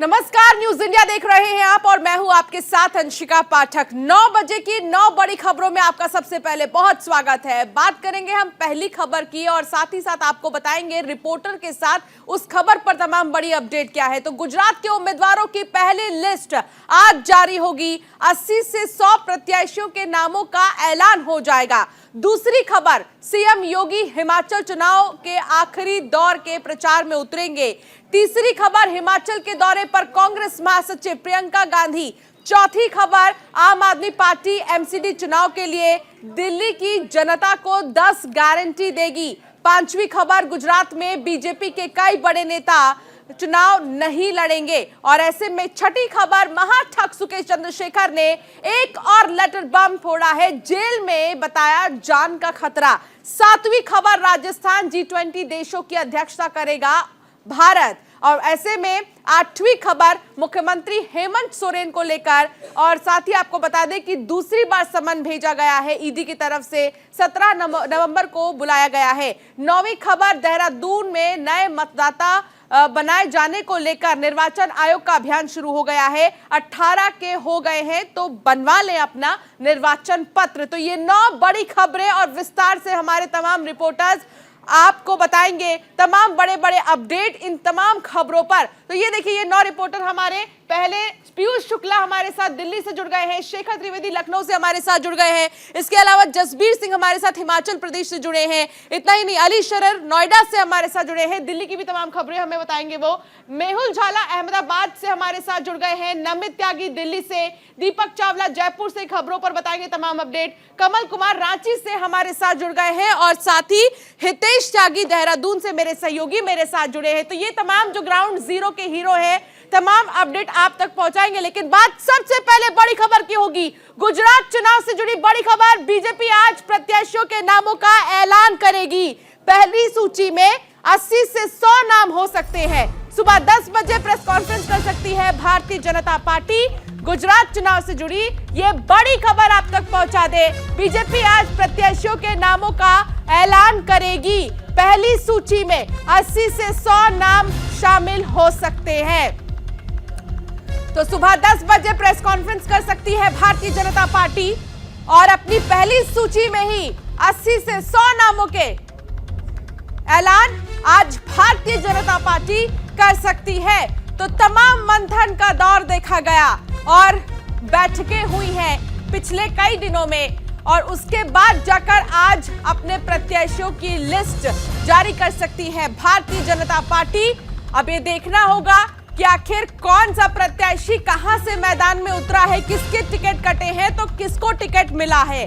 नमस्कार, news India देख रहे हैं आप और मैं हूं आपके साथ अंशिका पाठक। 9 बजे की 9 बड़ी खबरों में आपका सबसे पहले बहुत स्वागत है। बात करेंगे हम पहली खबर की और साथ ही साथ आपको बताएंगे रिपोर्टर के साथ उस खबर पर तमाम बड़ी अपडेट क्या है। तो गुजरात के उम्मीदवारों की पहली लिस्ट आज जारी होगी। 80 से 100 प्रत्याशियों के नामों का ऐलान हो जाएगा। दूसरी खबर, सीएम योगी हिमाचल चुनाव के आखिरी दौर के प्रचार में उतरेंगे। तीसरी खबर, हिमाचल के दौरे पर कांग्रेस महासचिव प्रियंका गांधी। चौथी खबर, आम आदमी पार्टी एमसीडी चुनाव के लिए दिल्ली की जनता को 10 गारंटी देगी। पांचवी खबर, गुजरात में बीजेपी के कई बड़े नेता चुनाव नहीं लड़ेंगे। और ऐसे में छठी खबर, महाठग सुकेश चंद्रशेखर ने एक और लेटर बम फोड़ा है, जेल में बताया जान का खतरा। सातवीं खबर, राजस्थान G20 देशों की अध्यक्षता करेगा भारत। और ऐसे में आठवीं खबर, मुख्यमंत्री हेमंत सोरेन को लेकर। और साथ ही आपको बता दें कि दूसरी बार समन भेजा गया है ईडी की तरफ से, 17 नवंबर को बुलाया गया है। नौवीं खबर, देहरादून में नए मतदाता बनाए जाने को लेकर निर्वाचन आयोग का अभियान शुरू हो गया है। 18 के हो गए हैं तो बनवा लें अपना निर्वाचन पत्र। तो ये 9 बड़ी खबरें और विस्तार से हमारे तमाम रिपोर्टर्स आपको बताएंगे तमाम बड़े बड़े अपडेट इन तमाम खबरों पर। तो ये देखिए, ये 9 रिपोर्टर हमारे पहले पीयूष शुक्ला हमारे साथ दिल्ली से जुड़ गए हैं, शेखर त्रिवेदी लखनऊ से हमारे साथ जुड़ गए हैं, इसके अलावा जसबीर सिंह हमारे साथ हिमाचल प्रदेश से जुड़े हैं। इतना ही नहीं, अली शरर नोएडा से हमारे साथ जुड़े हैं, दिल्ली की भी तमाम खबरें हमें बताएंगे वो। मेहुल झाला अहमदाबाद से हमारे साथ जुड़ गए हैं, नमित त्यागी दिल्ली से, दीपक चावला जयपुर से खबरों पर बताएंगे तमाम अपडेट, कमल कुमार रांची से हमारे साथ जुड़ गए हैं और साथ ही हितेश त्यागी देहरादून से मेरे सहयोगी मेरे साथ जुड़े हैं। तो ये तमाम जो ग्राउंड जीरो के हीरो हैं, तमाम अपडेट आप तक पहुंचाएंगे। लेकिन बात सबसे पहले बड़ी खबर की होगी, गुजरात चुनाव से जुड़ी बड़ी खबर। बीजेपी आज प्रत्याशियों के नामों का ऐलान करेगी। पहली सूची में 80 से 100 नाम हो सकते हैं। सुबह 10 बजे प्रेस कॉन्फ्रेंस कर सकती है भारतीय जनता पार्टी। गुजरात चुनाव से जुड़ी ये बड़ी खबर आप तक पहुंचा दे। बीजेपी आज प्रत्याशियों के नामों का ऐलान करेगी। पहली सूची में 80 से 100 नाम शामिल हो सकते हैं। तो सुबह 10 बजे प्रेस कॉन्फ्रेंस कर सकती है भारतीय जनता पार्टी और अपनी पहली सूची में ही 80 से 100 नामों के ऐलान आज भारतीय जनता पार्टी कर सकती है। तो तमाम मंथन का दौर देखा गया और बैठकें हुई हैं पिछले कई दिनों में और उसके बाद जाकर आज अपने प्रत्याशियों की लिस्ट जारी कर सकती है भारतीय जनता पार्टी। अब ये देखना होगा कि आखिर कौन सा प्रत्याशी कहां से मैदान में उतरा है, किसके टिकट कटे हैं तो किसको टिकट मिला है।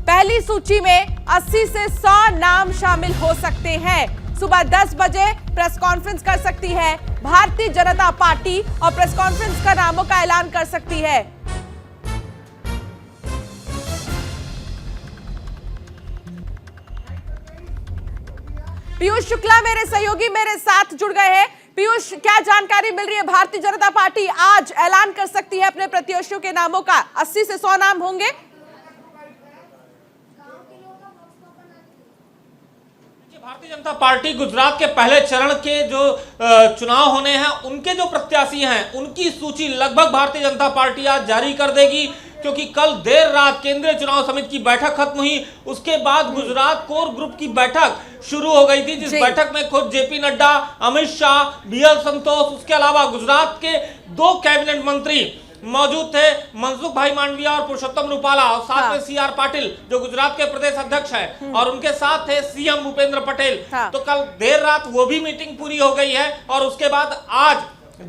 पहली सूची में 80 से 100 नाम शामिल हो सकते हैं। सुबह 10 बजे प्रेस कॉन्फ्रेंस कर सकती है भारतीय जनता पार्टी और प्रेस कॉन्फ्रेंस का नामों का ऐलान कर सकती है। पीयूष शुक्ला मेरे सहयोगी मेरे साथ जुड़ गए हैं। पीयूष, क्या जानकारी मिल रही है? भारतीय जनता पार्टी आज ऐलान कर सकती है अपने प्रत्याशियों के नामों का। 80 से 100 नाम होंगे। भारतीय जनता पार्टी गुजरात के पहले चरण के जो चुनाव होने हैं उनके जो प्रत्याशी हैं उनकी सूची लगभग भारतीय जनता पार्टी आज जारी कर देगी, क्योंकि कल देर रात केंद्रीय चुनाव समिति की बैठक खत्म हुई। उसके बाद गुजरात कोर ग्रुप की बैठक शुरू हो गई थी, जिस बैठक में खुद जेपी नड्डा, अमित शाह, बीएल संतोष, उसके अलावा गुजरात के 2 कैबिनेट मंत्री मौजूद थे, मनसुख भाई मांडविया और पुरुषोत्तम रूपाला, और साथ में सीआर पाटिल जो गुजरात के प्रदेश अध्यक्ष हैं, और उनके साथ थे सीएम भूपेंद्र पटेल। तो कल देर रात वो भी मीटिंग पूरी हो गई है और उसके बाद आज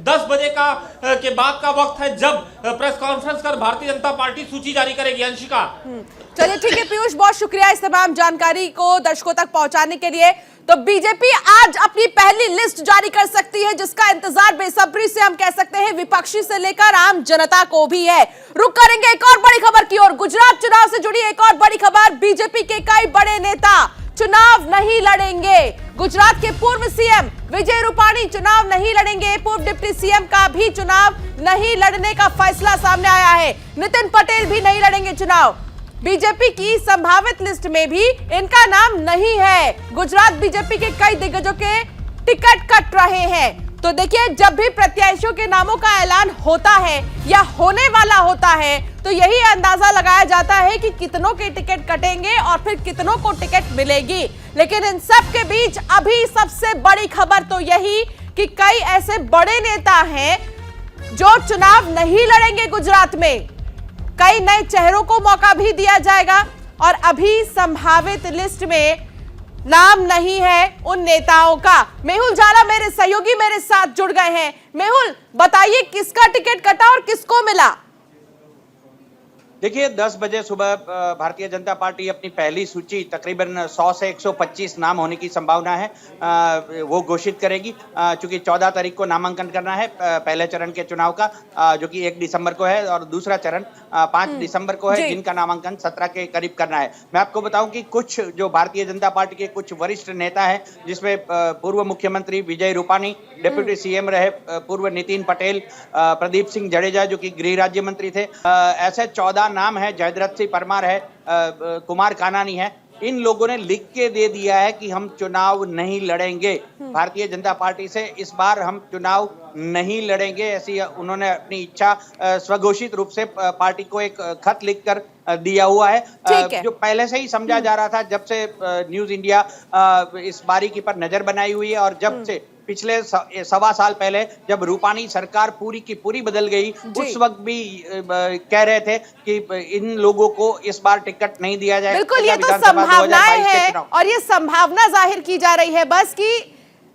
10 बजे के बाद का वक्त है जब प्रेस कॉन्फ्रेंस कर भारतीय जनता पार्टी सूची जारी करेगी। अंशिका, चलिए ठीक है पीयूष, बहुत शुक्रिया इस तमाम जानकारी को दर्शकों तक पहुंचाने के लिए। तो बीजेपी आज अपनी पहली लिस्ट जारी कर सकती है, जिसका इंतजार बेसब्री से हम कह सकते हैं विपक्षी से लेकर आम जनता को भी है। रुक करेंगे एक और बड़ी खबर की ओर। गुजरात चुनाव से जुड़ी एक और बड़ी खबर, बीजेपी के कई बड़े नेता चुनाव नहीं लड़ेंगे। गुजरात के पूर्व सीएम विजय रूपाणी चुनाव नहीं लड़ेंगे। पूर्व डिप्टी सीएम का भी चुनाव नहीं लड़ने का फैसला सामने आया है। नितिन पटेल भी नहीं लड़ेंगे चुनाव। बीजेपी की संभावित लिस्ट में भी इनका नाम नहीं है। गुजरात बीजेपी के कई दिग्गजों के टिकट कट रहे हैं। तो देखिए, जब भी प्रत्याशियों के नामों का ऐलान होता है या होने वाला होता है तो यही अंदाजा लगाया जाता है कि कितनों के टिकट कटेंगे और फिर कितनों को टिकट मिलेगी। लेकिन इन सब के बीच अभी सबसे बड़ी खबर तो यही कि कई ऐसे बड़े नेता हैं जो चुनाव नहीं लड़ेंगे गुजरात में। कई नए चेहरों को मौका भी दिया जाएगा और अभी संभावित लिस्ट में नाम नहीं है उन नेताओं का। मेहुल झाला मेरे सहयोगी मेरे साथ जुड़ गए हैं। मेहुल, बताइए किसका टिकट कटा और किसको मिला? देखिए, 10 बजे सुबह भारतीय जनता पार्टी अपनी पहली सूची तकरीबन 100 से 125 नाम होने की संभावना है वो घोषित करेगी। चूंकि 14 तारीख को नामांकन करना है पहले चरण के चुनाव का, जो कि 1 दिसंबर को है, और दूसरा चरण 5 दिसंबर को है, जिनका नामांकन 17 के करीब करना है। मैं आपको बताऊं कि कुछ जो भारतीय जनता पार्टी के कुछ वरिष्ठ नेता हैं, जिसमें पूर्व मुख्यमंत्री विजय रूपानी, डिप्टी सीएम रहे पूर्व नितिन पटेल, प्रदीप सिंह जडेजा जो कि गृह राज्य मंत्री थे, ऐसे 14 नाम है, जयद्रथ सिंह परमार है, कुमार कानानी है। इन लोगों ने लिख के दे दिया है कि हम चुनाव नहीं लड़ेंगे, भारतीय जनता पार्टी से इस बार हम चुनाव नहीं लड़ेंगे, ऐसी उन्होंने अपनी इच्छा स्वघोषित रूप से पार्टी को एक खत लिखकर दिया हुआ है। जो पहले से ही समझा जा रहा था, जब से न्यूज इंडिया इस बारीकी पर नजर बनाई हुई है और जब से पिछले 1.25 साल पहले जब रूपानी सरकार पूरी की पूरी बदल गई, उस वक्त भी कह रहे थे कि इन लोगों को इस बार टिकट नहीं दिया जाएगा। बिल्कुल, ये तो संभावनाएं हैं और ये संभावना जाहिर की जा रही है बस कि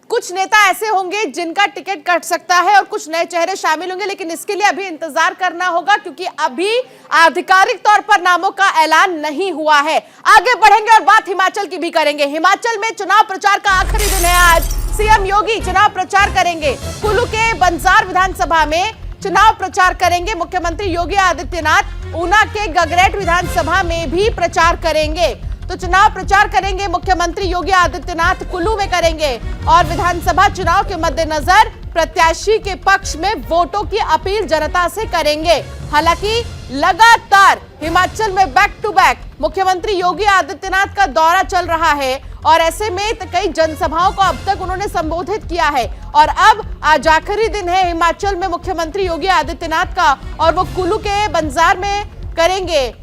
कुछ नेता ऐसे होंगे जिनका टिकट कट सकता है और कुछ नए चेहरे शामिल होंगे। लेकिन इसके लिए अभी इंतजार करना होगा क्योंकि अभी आधिकारिक तौर पर नामों का ऐलान नहीं हुआ है। आगे बढ़ेंगे और बात हिमाचल की भी करेंगे। हिमाचल में चुनाव प्रचार का आखिरी दिन है आज। सीएम योगी चुनाव प्रचार करेंगे। कुल्लू के बंजार विधानसभा में चुनाव प्रचार करेंगे मुख्यमंत्री योगी आदित्यनाथ। ऊना के गगरेट विधानसभा में भी प्रचार करेंगे। तो चुनाव प्रचार करेंगे मुख्यमंत्री योगी आदित्यनाथ, कुल्लू में करेंगे और विधानसभा चुनाव के मद्देनजर प्रत्याशी के पक्ष में वोटों की अपील जनता से करेंगे। हालांकि लगातार हिमाचल में बैक टू बैक मुख्यमंत्री योगी आदित्यनाथ का दौरा चल रहा है और ऐसे में कई जनसभाओं को अब तक उन्होंने संबोधित किया है और अब आज आखिरी दिन है हिमाचल में मुख्यमंत्री योगी आदित्यनाथ का और वो कुल्लू के बंजार में करेंगे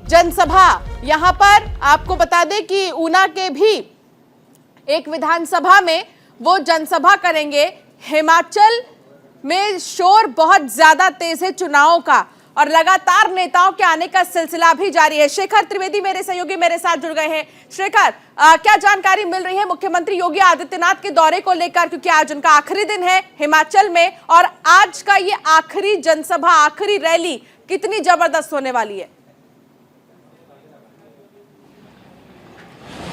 जनसभा। यहां पर आपको बता दें कि ऊना के भी एक विधानसभा में वो जनसभा करेंगे। हिमाचल में शोर बहुत ज्यादा तेज है चुनावों का और लगातार नेताओं के आने का सिलसिला भी जारी है। शेखर त्रिवेदी मेरे सहयोगी मेरे साथ जुड़ गए हैं। शेखर, क्या जानकारी मिल रही है मुख्यमंत्री योगी आदित्यनाथ के दौरे को लेकर, क्योंकि आज उनका आखिरी दिन है हिमाचल में और आज का ये आखिरी जनसभा, आखिरी रैली कितनी जबरदस्त होने वाली है?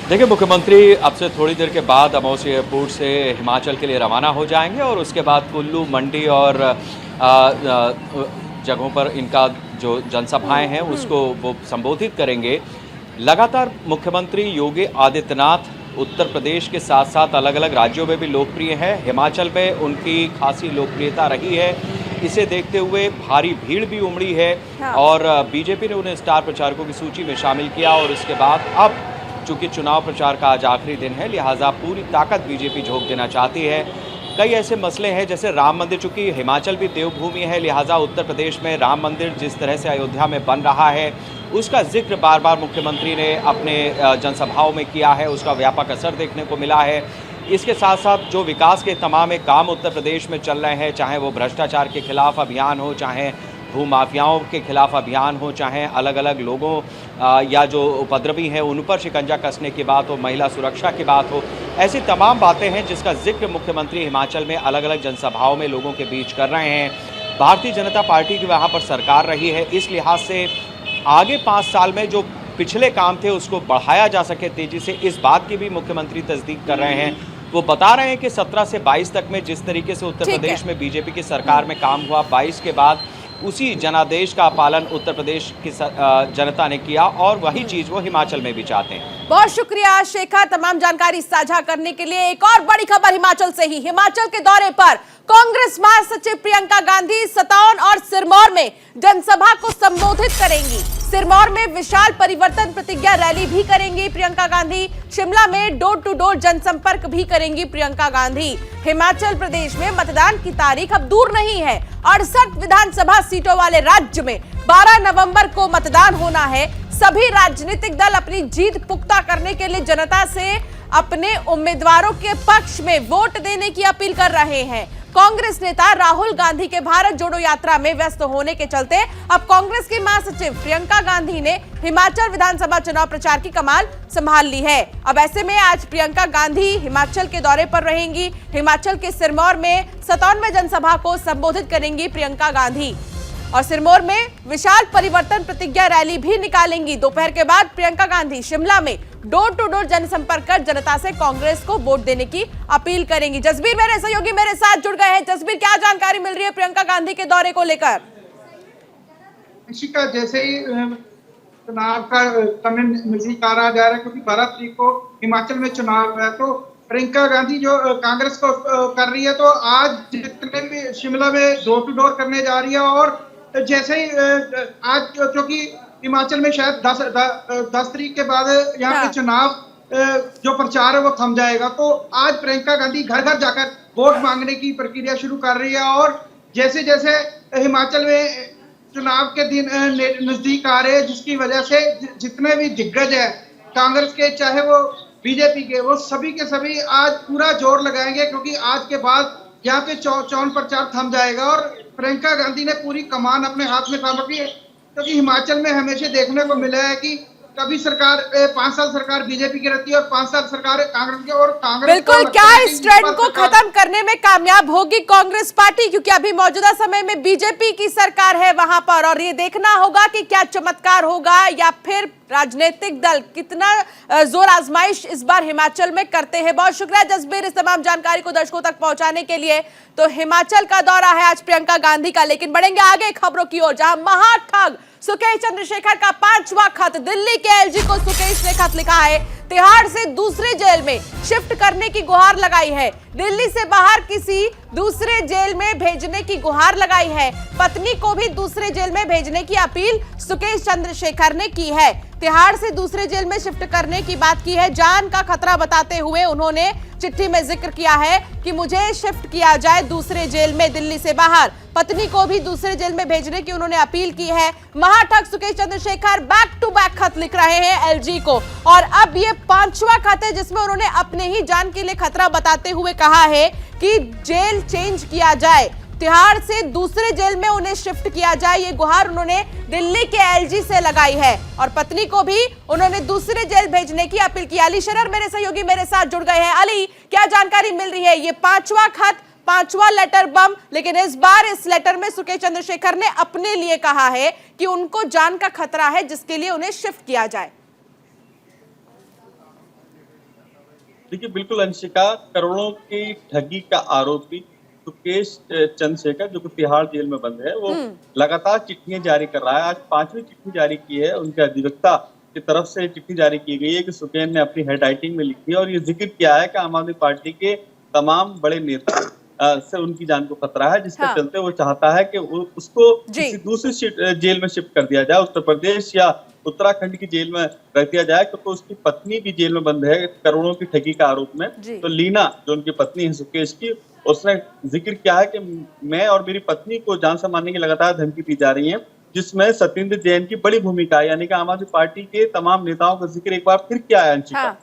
देखिए, मुख्यमंत्री अब से थोड़ी देर के बाद अमौसी एयरपोर्ट से हिमाचल के लिए रवाना हो जाएंगे और उसके बाद कुल्लू, मंडी और जगहों पर इनका जो जनसभाएं हैं उसको वो संबोधित करेंगे। लगातार मुख्यमंत्री योगी आदित्यनाथ उत्तर प्रदेश के साथ साथ अलग अलग राज्यों में भी लोकप्रिय हैं। हिमाचल में उनकी खासी लोकप्रियता रही है। इसे देखते हुए भारी भीड़ भी उमड़ी है और बीजेपी ने उन्हें स्टार प्रचारकों की सूची में शामिल किया और उसके बाद अब चूंकि चुनाव प्रचार का आज आखिरी दिन है, लिहाजा पूरी ताकत बीजेपी झोंक देना चाहती है। कई ऐसे मसले हैं जैसे राम मंदिर, चूंकि हिमाचल भी देवभूमि है, लिहाजा उत्तर प्रदेश में राम मंदिर जिस तरह से अयोध्या में बन रहा है उसका जिक्र बार बार मुख्यमंत्री ने अपने जनसभाओं में किया है, उसका व्यापक असर देखने को मिला है। इसके साथ साथ जो विकास के तमाम काम उत्तर प्रदेश में चल रहे हैं, चाहे वो भ्रष्टाचार के खिलाफ अभियान हो, चाहे भूमाफियाओं के खिलाफ अभियान हो, चाहे अलग अलग लोगों या जो उपद्रवी हैं उन पर शिकंजा कसने की बात हो, महिला सुरक्षा की बात हो, ऐसी तमाम बातें हैं जिसका जिक्र मुख्यमंत्री हिमाचल में अलग अलग जनसभाओं में लोगों के बीच कर रहे हैं। भारतीय जनता पार्टी की वहाँ पर सरकार रही है, इस लिहाज से आगे 5 साल में जो पिछले काम थे उसको बढ़ाया जा सके तेजी से, इस बात की भी मुख्यमंत्री तस्दीक कर रहे हैं। वो बता रहे हैं कि 17 से 22 तक में जिस तरीके से उत्तर प्रदेश में बीजेपी की सरकार में काम हुआ, 22 के बाद उसी जनादेश का पालन उत्तर प्रदेश की जनता ने किया और वही चीज़ वो हिमाचल में भी चाहते हैं। बहुत शुक्रिया शेखर तमाम जानकारी साझा करने के लिए। एक और बड़ी खबर हिमाचल से ही। हिमाचल के दौरे पर कांग्रेस महासचिव प्रियंका गांधी सतौन और सिरमौर में जनसभा को संबोधित करेंगी। सिरमौर में विशाल परिवर्तन प्रतिज्ञा रैली भी करेंगी प्रियंका गांधी। शिमला में डोर टू डोर जनसंपर्क भी करेंगी प्रियंका गांधी। हिमाचल प्रदेश में मतदान की तारीख अब दूर नहीं है। 68 विधानसभा सीटों वाले राज्य में 12 नवंबर को मतदान होना है। सभी राजनीतिक दल अपनी जीत पुख्ता करने के लिए जनता से अपने उम्मीदवारों के पक्ष में वोट देने की अपील कर रहे हैं। कांग्रेस नेता राहुल गांधी के भारत जोड़ो यात्रा में व्यस्त होने के चलते अब कांग्रेस की महासचिव प्रियंका गांधी ने हिमाचल विधानसभा चुनाव प्रचार की कमान संभाल ली है। अब ऐसे में आज प्रियंका गांधी हिमाचल के दौरे पर रहेंगी। हिमाचल के सिरमौर में 97 जनसभा को संबोधित करेंगी प्रियंका गांधी और सिरमौर में विशाल परिवर्तन प्रतिज्ञा रैली भी निकालेंगी। दोपहर के बाद प्रियंका गांधी शिमला में डोर टू डोर जनसंपर्क कर जनता से कांग्रेस को वोट देने की अपील करेंगी। जसबीर मेरे सहयोगी मेरे साथ जुड़ गए हैं। जसबीर, क्या जानकारी मिल रही है प्रियंका गांधी के दौरे को लेकर? जैसे ही चुनाव का समय नजदीक आ रहा जा रहा है, क्योंकि 12 तारीख को हिमाचल में चुनाव है, तो प्रियंका गांधी जो कांग्रेस को कर रही है, तो आज जितने भी शिमला में डोर टू डोर करने जा रही है। और जैसे ही आज क्योंकि हिमाचल में शायद 10 तारीख के बाद यहाँ पे चुनाव जो प्रचार है वो थम जाएगा, तो आज प्रियंका गांधी घर घर जाकर वोट मांगने की प्रक्रिया शुरू कर रही है। और जैसे जैसे हिमाचल में चुनाव के दिन नजदीक आ रहे हैं, जिसकी वजह से जितने भी दिग्गज है कांग्रेस के चाहे वो बीजेपी के, वो सभी के सभी आज पूरा जोर लगाएंगे, क्योंकि आज के बाद यहाँ पे चौन प्रचार थम जाएगा। और प्रियंका गांधी ने पूरी कमान अपने हाथ में थाम रखी है, क्योंकि हिमाचल में हमेशा देखने को मिला है कि कभी सरकार 5 साल सरकार बीजेपी की रहती है और 5 साल सरकार कांग्रेस की। और कांग्रेस बिल्कुल, क्या इस ट्रेंड को खत्म करने में कामयाब होगी कांग्रेस पार्टी? क्योंकि अभी मौजूदा समय में बीजेपी की सरकार है वहां पर, और ये देखना होगा कि क्या चमत्कार होगा या फिर राजनीतिक दल कितना जोर आजमाइश इस बार हिमाचल में करते हैं। बहुत शुक्रिया जसबीर इस तमाम जानकारी को दर्शकों तक पहुंचाने के लिए। तो हिमाचल का दौरा है आज प्रियंका गांधी का, लेकिन बढ़ेंगे आगे खबरों की ओर, जहां महाठग सुकेश चंद्रशेखर का 5वां खत। दिल्ली के एलजी को सुकेश ने खत लिखा है। तिहाड़ से दूसरे जेल में शिफ्ट करने की गुहार लगाई है। दिल्ली से बाहर किसी दूसरे जेल में भेजने की गुहार लगाई है। पत्नी को भी दूसरे जेल में भेजने की अपील सुकेश चंद्रशेखर ने की है। तिहाड़ से दूसरे जेल में शिफ्ट करने की बात की है। जान का खतरा बताते हुए उन्होंने चिट्ठी में जिक्र किया है कि मुझे शिफ्ट किया जाए दूसरे जेल में दिल्ली से बाहर। पत्नी को भी दूसरे जेल में भेजने की उन्होंने अपील की है। महाठग Sukesh Chandrashekhar back to back खत लिख रहे हैं एलजी को, और अब ये 5वां खत है जिसमें उन्होंने अपने ही जान के लिए खतरा बताते हुए कहा है कि जेल चेंज किया जाए, तिहाड़ से दूसरे जेल में उन्हें शिफ्ट किया जाए। ये गुहार उन्होंने दिल्ली के एलजी से लगाई है और पत्नी को भी उन्होंने दूसरे जेल भेजने की अपील की। अली शरर मेरे सहयोगी मेरे साथ जुड़ गए हैं। अली, क्या जानकारी मिल रही है? ये 5वां खत, 5वां लेटर बम, लेकिन इस बार इस लेटर में सुकेश चंद्रशेखर ने अपने लिए कहा है कि उनको जान का खतरा है जिसके लिए उन्हें शिफ्ट किया जाए। देखिए, बिल्कुल अंशिका, करोड़ों की ठगी का आरोपी सुकेश चंद्रशेखर जो कि तिहाड़ जेल में बंद है, वो लगातार चिट्ठियां जारी कर रहा है। आज 5वीं चिट्ठी जारी की है। उनके अधिवक्ता की तरफ से चिट्ठी जारी की गई है कि सुकेश ने अपनी हेड राइटिंग में लिखी है और ये जिक्र किया है कि आम आदमी पार्टी के तमाम बड़े नेता से उनकी जान को खतरा है, जिसके चलते वो चाहता है कि उसको किसी दूसरी जेल में शिफ्ट कर दिया जाए, उत्तर प्रदेश या उत्तराखंड की जेल में रख दिया जाए, क्योंकि उसकी पत्नी भी जेल में बंद है करोड़ों की ठगी का आरोप में। तो लीना जो उनकी पत्नी है सुकेश की, उसने जिक्र किया है कि मैं और मेरी पत्नी को जान से मारने की लगातार धमकी दी जा रही है, जिसमें सत्येंद्र जैन की बड़ी भूमिका है। यानी कि आम आदमी पार्टी के तमाम नेताओं का जिक्र एक बार फिर किया है अंशिका।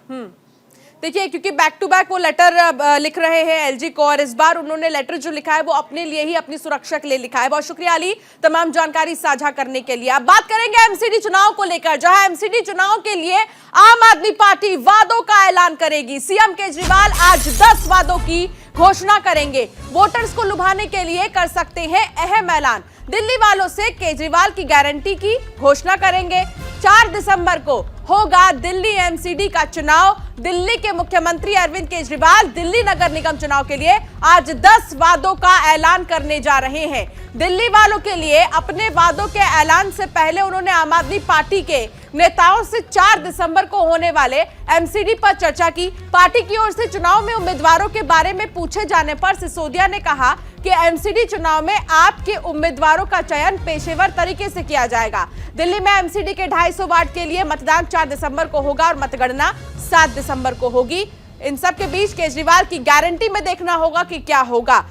देखिए, क्योंकि बैक टू बैक वो लेटर लिख रहे हैं एलजी को, और इस बार उन्होंने लेटर जो लिखा है वो अपने लिए ही, अपनी सुरक्षा के लिए लिखा है। बहुत शुक्रिया अली तमाम जानकारी साझा करने के लिए। अब बात करेंगे एमसीडी चुनाव को लेकर, जहां एमसीडी चुनाव के लिए आम आदमी पार्टी वादों का ऐलान करेगी। सीएम केजरीवाल आज 10 वादों की घोषणा करेंगे। वोटर्स को लुभाने के लिए कर सकते हैं अहम ऐलान। दिल्ली वालों से केजरीवाल की गारंटी की घोषणा करेंगे। 4 दिसंबर को होगा दिल्ली एमसीडी का चुनाव। दिल्ली के मुख्यमंत्री अरविंद केजरीवाल दिल्ली नगर निगम चुनाव के लिए आज 10 वादों का ऐलान करने जा रहे हैं। दिल्ली वालों के लिए अपने वादों के ऐलान से पहले उन्होंने आम आदमी पार्टी के नेताओं से 4 दिसंबर को होने वाले एमसीडी पर चर्चा की। पार्टी की ओर से चुनाव में उम्मीदवारों के बारे में पूछे जाने पर सिसोदिया ने कहा कि एमसीडी चुनाव में आपके उम्मीदवारों का चयन पेशेवर तरीके से किया जाएगा। दिल्ली में एमसीडी के 250 वार्ड के लिए मतदान 4 दिसंबर को होगा और मतगणना 7 दिसंबर को होगी। इन सब के बीच केजरीवाल की गारंटी में देखना होगा कि क्या होगा।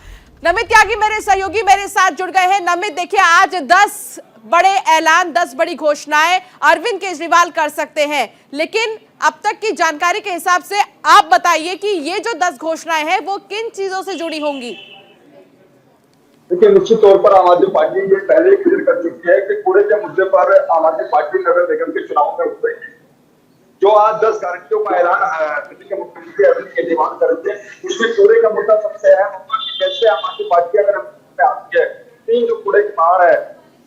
नमित त्यागी मेरे सहयोगी मेरे साथ जुड़ गए हैं। नमित, देखिए आज 10 बड़े ऐलान, 10 बड़ी घोषणाएं अरविंद केजरीवाल कर सकते हैं, लेकिन अब तक की जानकारी के हिसाब से आप बताइए कि ये जो 10 घोषणाएं हैं वो किन चीजों से जुड़ी होंगी? देखिए, निश्चित तौर पर आम आदमी पार्टी ये पहले ही क्लियर कर चुकी है कि कूड़े के मुद्दे पर आम आदमी पार्टी नगर निगम के चुनाव में उतरेगी। जो आज 10 गारंटियों का ऐलान दिल्ली के मुख्यमंत्री अरविंद केजरीवाल करेंगे, उसमें कूड़े का मुद्दा सबसे अहम होगा कि कैसे आम आदमी पार्टी अगर आती है, जो कूड़े की पहाड़ है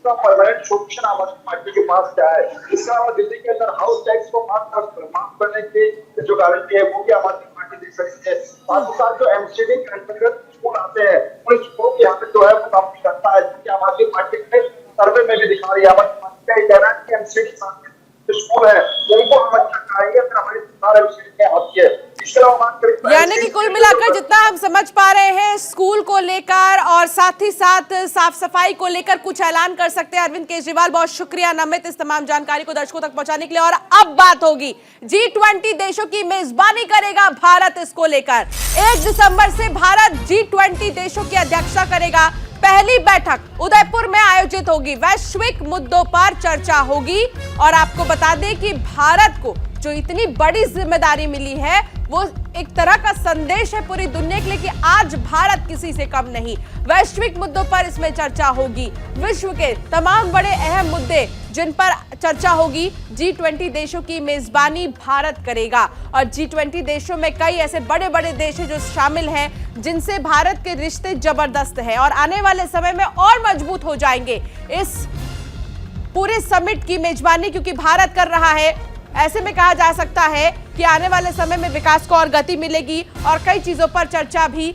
उसका परमानेंट सोल्यूशन आम आदमी पार्टी के पास क्या है। इसका अलावा दिल्ली के अंदर हाउस टैक्स को माफ करने की जो गारंटी है वो भी आम आदमी पार्टी दे सकती है। साथ ही साथ जो एमसीडी के अंतर्गत स्कूल आते हैं उन स्कूलों की यहाँ पे जो है वो काफी करता है, क्योंकि आम आदमी पार्टी के सर्वे में भी दिखा रही है। आम आदमी पार्टी का कहना है कि एमसीडी स्कूल है उनको हम अच्छा कराएंगे अगर हमारी सरकार एमसीडी में आती है। इसके अलावा बात करें, यानी कि कुल मिलाकर जितना हम समझ पा रहे हैं, स्कूल को लेकर और साथ ही साथ साफ सफाई को लेकर कुछ ऐलान कर सकते हैं अरविंद केजरीवाल। बहुत शुक्रिया नमित इस तमाम जानकारी को दर्शकों तक पहुंचाने के लिए। और अब बात होगी G20 देशों की मेजबानी करेगा भारत। इसको लेकर 1 दिसंबर से भारत G20 देशों की अध्यक्षता करेगा। पहली बैठक उदयपुर में आयोजित होगी। वैश्विक मुद्दों पर चर्चा होगी और आपको बता दें कि भारत को जो इतनी बड़ी जिम्मेदारी मिली है वो एक तरह का संदेश है पूरी दुनिया के लिए कि आज भारत किसी से कम नहीं। वैश्विक मुद्दों पर इसमें चर्चा होगी। विश्व के तमाम बड़े अहम मुद्दे जिन पर चर्चा होगी, G20 देशों की मेजबानी भारत करेगा। और G20 देशों में कई ऐसे बड़े बड़े देश हैं जो शामिल हैं जिनसे भारत के रिश्ते जबरदस्त हैं और आने वाले समय में और मजबूत हो जाएंगे। इस पूरे समिट की मेजबानी क्योंकि भारत कर रहा है, ऐसे में कहा जा सकता है कि आने वाले समय में विकास को और गति मिलेगी और कई चीजों पर चर्चा भी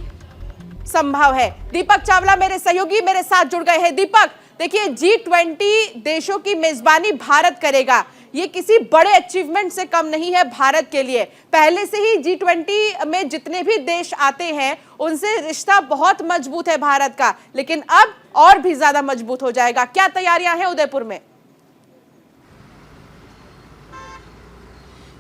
संभव है। दीपक चावला मेरे सहयोगी मेरे साथ जुड़ गए हैं। दीपक, देखिए G20 देशों की मेजबानी भारत करेगा, ये किसी बड़े अचीवमेंट से कम नहीं है भारत के लिए। पहले से ही G20 में जितने भी देश आते हैं उनसे रिश्ता बहुत मजबूत है भारत का, लेकिन अब और भी ज्यादा मजबूत हो जाएगा। क्या तैयारियां हैं उदयपुर में?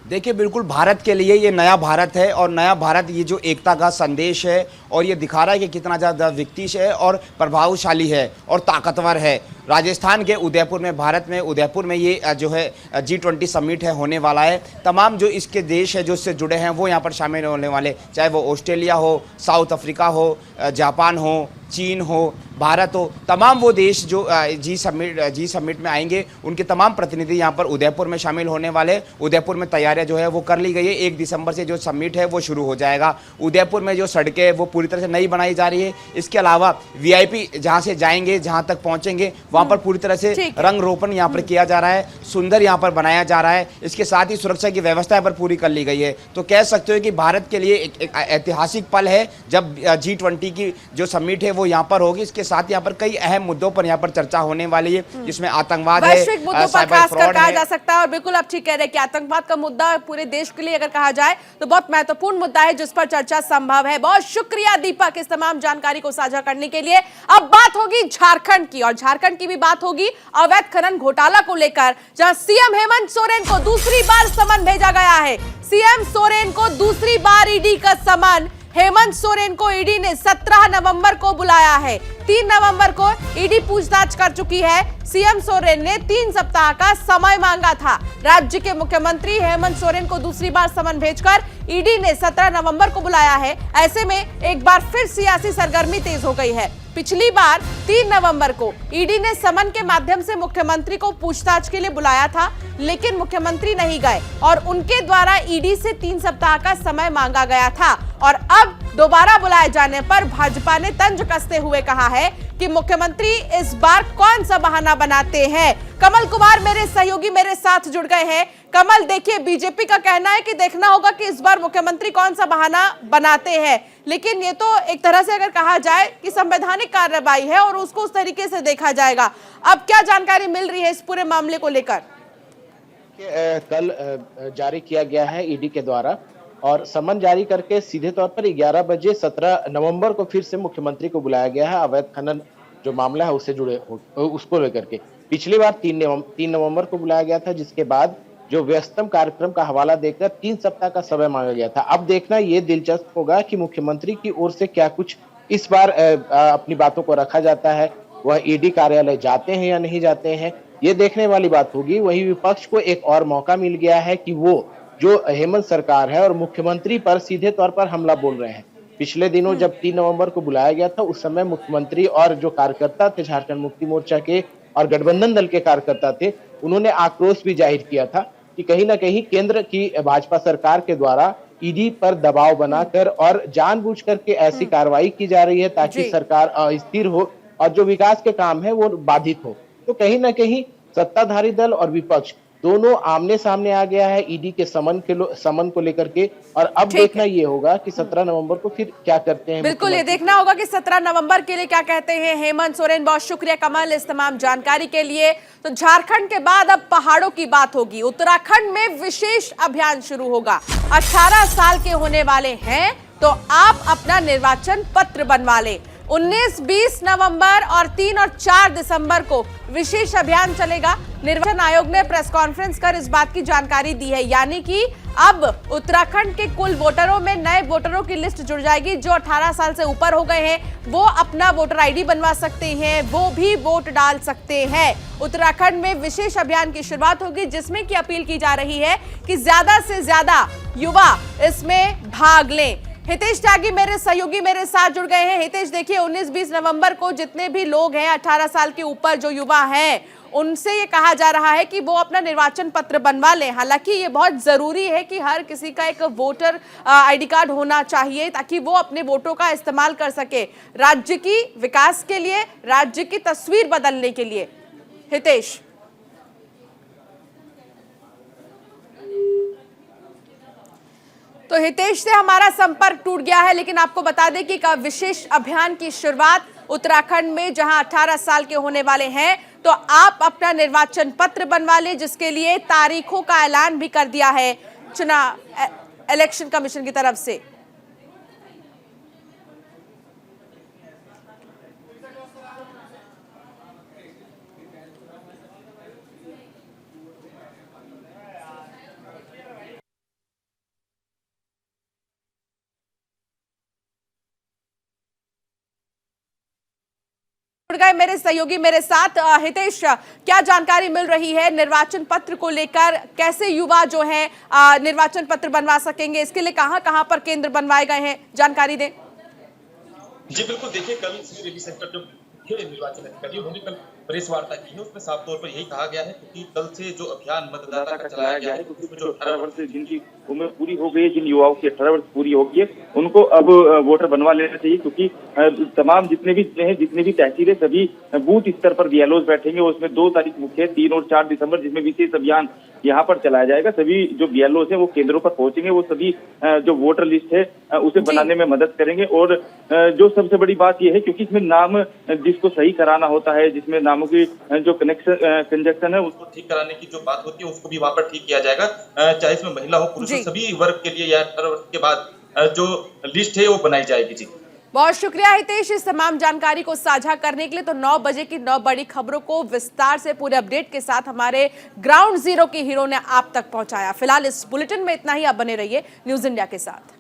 देखिए, बिल्कुल भारत के लिए ये नया भारत है और नया भारत ये जो एकता का संदेश है और ये दिखा रहा है कि कितना ज़्यादा विकसित है और प्रभावशाली है और ताकतवर है। राजस्थान के उदयपुर में, भारत में उदयपुर में ये जो है G20 समिट है होने वाला है। तमाम जो इसके देश है जो इससे जुड़े हैं वो यहाँ पर शामिल होने वाले, चाहे वो ऑस्ट्रेलिया हो, साउथ अफ्रीका हो, जापान हो, चीन हो, भारत हो, तमाम वो देश जो जी समिट में आएंगे उनके तमाम प्रतिनिधि यहाँ पर उदयपुर में शामिल होने वाले। उदयपुर में तैयारियां जो है वो कर ली गई है। 1 दिसंबर से जो समिट है वो शुरू हो जाएगा। उदयपुर में जो सड़कें वो पूरी तरह से नई बनाई जा रही है। इसके अलावा VIP जहाँ से जाएंगे, जहाँ तक पहुँचेंगे वहाँ पर पूरी तरह से रंग रोपण यहाँ पर किया जा रहा है, सुंदर यहाँ पर बनाया जा रहा है। इसके साथ ही सुरक्षा की व्यवस्था पर पूरी कर ली गई है। तो कह सकते हो कि भारत के लिए एक ऐतिहासिक पल है जब G20 की जो समिट है वो यहाँ पर होगी। इसके साथ यहाँ पर कई अहम मुद्दों पर यहाँ पर चर्चा होने वाली है, जिसमें आतंकवाद है, वैश्विक मुद्दों पर खासकर कहा जा सकता है। और बिल्कुल आप ठीक कह रहे हैं कि आतंकवाद का मुद्दा पूरे देश के लिए अगर कहा जाए तो बहुत महत्वपूर्ण मुद्दा है जिस पर चर्चा संभव है। बहुत शुक्रिया दीपक इस तमाम जानकारी को साझा करने के लिए। अब बात होगी झारखंड की, और झारखंड की भी बात होगी अवैध खनन घोटाला को लेकर, जहां सीएम हेमंत सोरेन को दूसरी बार समन भेजा गया है। सीएम सोरेन को दूसरी बार ईडी का समन। हेमंत सोरेन को ईडी ने 17 नवंबर को बुलाया है। 3 नवंबर को ईडी पूछताछ कर चुकी है। सीएम सोरेन ने 3 सप्ताह का समय मांगा था। राज्य के मुख्यमंत्री हेमंत सोरेन को दूसरी बार समन भेजकर ईडी ने 17 नवंबर को बुलाया है। ऐसे में एक बार फिर सियासी सरगर्मी तेज हो गई है। पिछली बार 3 नवंबर को ईडी ने समन के माध्यम से मुख्यमंत्री को पूछताछ के लिए बुलाया था, लेकिन मुख्यमंत्री नहीं गए और उनके द्वारा ईडी से 3 सप्ताह का समय मांगा गया था। और अब दोबारा बुलाए जाने पर भाजपा ने तंज कसते हुए कहा है कि मुख्यमंत्री इस बार कौन सा बहाना बनाते हैं। कमल कुमार मेरे सहयोगी मेरे साथ जुड़ गए हैं। कमल, देखिए बीजेपी का कहना है कि देखना होगा कि इस बार मुख्यमंत्री कौन सा बहाना बनाते हैं, लेकिन ये तो एक तरह से अगर कहा जाए कि संवैधानिक कार्रवाई है और उसको उस तरीके से देखा जाएगा। अब क्या जानकारी मिल रही है इस पूरे मामले को लेकर? कल जारी किया गया है ईडी के द्वारा और समन जारी करके सीधे तौर पर 11 बजे 17 नवंबर को फिर से मुख्यमंत्री को बुलाया गया है अवैध खनन जो मामला है उससे जुड़े उसको लेकर के। पिछली बार 3 नवंबर को बुलाया गया था, जिसके बाद जो व्यस्तम कार्यक्रम का हवाला देकर 3 सप्ताह का समय मांगा गया था। अब देखना ये दिलचस्प होगा कि मुख्यमंत्री की ओर से क्या कुछ इस बार अपनी बातों को रखा जाता है, वह ईडी कार्यालय जाते हैं या नहीं जाते हैं, ये देखने वाली बात होगी। वहीं विपक्ष को एक और मौका मिल गया है कि वो जो हेमंत सरकार है और मुख्यमंत्री पर सीधे तौर पर हमला बोल रहे हैं। पिछले दिनों जब 3 नवंबर को बुलाया गया था उस समय मुख्यमंत्री और जो कार्यकर्ता थे झारखंड मुक्ति मोर्चा के और गठबंधन दल के कार्यकर्ता थे, उन्होंने आक्रोश भी जाहिर किया था कि कहीं ना कहीं केंद्र की भाजपा सरकार के द्वारा ईडी पर दबाव बनाकर और जानबूझकर के ऐसी कार्रवाई की जा रही है ताकि सरकार अस्थिर हो और जो विकास के काम है वो बाधित हो। तो कहीं ना कहीं सत्ताधारी दल और विपक्ष दोनों आमने सामने आ गया है ईडी के समन को लेकर के। और अब देखना ये होगा कि 17 नवंबर को फिर क्या करते हैं। बिल्कुल ये देखना होगा कि 17 नवंबर के लिए क्या कहते हैं हेमंत सोरेन। बहुत शुक्रिया कमल इस तमाम जानकारी के लिए। तो झारखंड के बाद अब पहाड़ों की बात होगी। उत्तराखंड में विशेष अभियान शुरू होगा। 18 साल के होने वाले हैं तो आप अपना निर्वाचन पत्र बनवा लें। 19, 20 नवंबर और 3 और 4 दिसंबर को विशेष अभियान चलेगा। निर्वाचन आयोग ने प्रेस कॉन्फ्रेंस कर इस बात की जानकारी दी है, यानी कि अब उत्तराखंड के कुल वोटरों में नए वोटरों की लिस्ट जुड़ जाएगी। जो 18 साल से ऊपर हो गए हैं वो अपना वोटर आईडी बनवा सकते हैं, वो भी वोट डाल सकते हैं। उत्तराखंड में विशेष अभियान की शुरुआत होगी जिसमें की अपील की जा रही है कि ज्यादा से ज्यादा युवा इसमें भाग लें। हितेश त्यागी मेरे सहयोगी मेरे साथ जुड़ गए हैं। हितेश देखिए 19-20 नवंबर को जितने भी लोग हैं 18 साल के ऊपर जो युवा हैं उनसे ये कहा जा रहा है कि वो अपना निर्वाचन पत्र बनवा लें। हालांकि ये बहुत जरूरी है कि हर किसी का एक वोटर आईडी कार्ड होना चाहिए ताकि वो अपने वोटों का इस्तेमाल कर सके राज्य की विकास के लिए, राज्य की तस्वीर बदलने के लिए। हितेश तो हितेश से हमारा संपर्क टूट गया है, लेकिन आपको बता दें कि एक विशेष अभियान की शुरुआत उत्तराखंड में जहां 18 साल के होने वाले हैं तो आप अपना निर्वाचन पत्र बनवा लें, जिसके लिए तारीखों का ऐलान भी कर दिया है चुनाव इलेक्शन कमीशन की तरफ से। गए मेरे सहयोगी मेरे साथ। हितेश क्या जानकारी मिल रही है निर्वाचन पत्र को लेकर, कैसे युवा जो है निर्वाचन पत्र बनवा सकेंगे, इसके लिए कहां पर केंद्र बनवाए गए हैं, जानकारी दें। जी बिल्कुल, देखिए कल श्री रवि शंकर जो निर्वाचन अधिकारी उन्होंने कल प्रेस वार्ता की है, उसमें साफ तौर पर यही कहा गया है क्योंकि कल से जो अभियान मतदाता का चलाया गया है क्योंकि जो 18 वर्ष जिनकी उम्र पूरी हो गई है, जिन युवाओं की 18 वर्ष पूरी हो गई है, उनको अब वोटर बनवा लेना चाहिए क्योंकि तमाम जितने भी तहसीलें सभी बूथ स्तर पर बीएलओ बैठेंगे। उसमें 2 तारीख मुख्य है, 3 और 4 दिसंबर जिसमें विशेष अभियान यहाँ पर चलाया जाएगा। सभी जो बीएलओ हैं वो केंद्रों पर पहुंचेंगे, वो सभी जो वोटर लिस्ट है उसे बनाने में मदद करेंगे। और जो सबसे बड़ी बात यह है क्योंकि इसमें नाम जिसको सही कराना होता है, जिसमें नामों की जो कंजक्शन है उसको ठीक कराने की जो बात होती है उसको भी वहां पर ठीक किया जाएगा, चाहे इसमें महिला हो पुरुष हो, सभी वर्ग के लिए या 18 वर्ष के बाद जो लिस्ट है वो बनाई जाएगी। जी बहुत शुक्रिया हितेश इस तमाम जानकारी को साझा करने के लिए। तो 9 बजे की 9 बड़ी खबरों को विस्तार से पूरे अपडेट के साथ हमारे ग्राउंड जीरो के हीरो ने आप तक पहुंचाया। फिलहाल इस बुलेटिन में इतना ही, आप बने रहिए न्यूज इंडिया के साथ।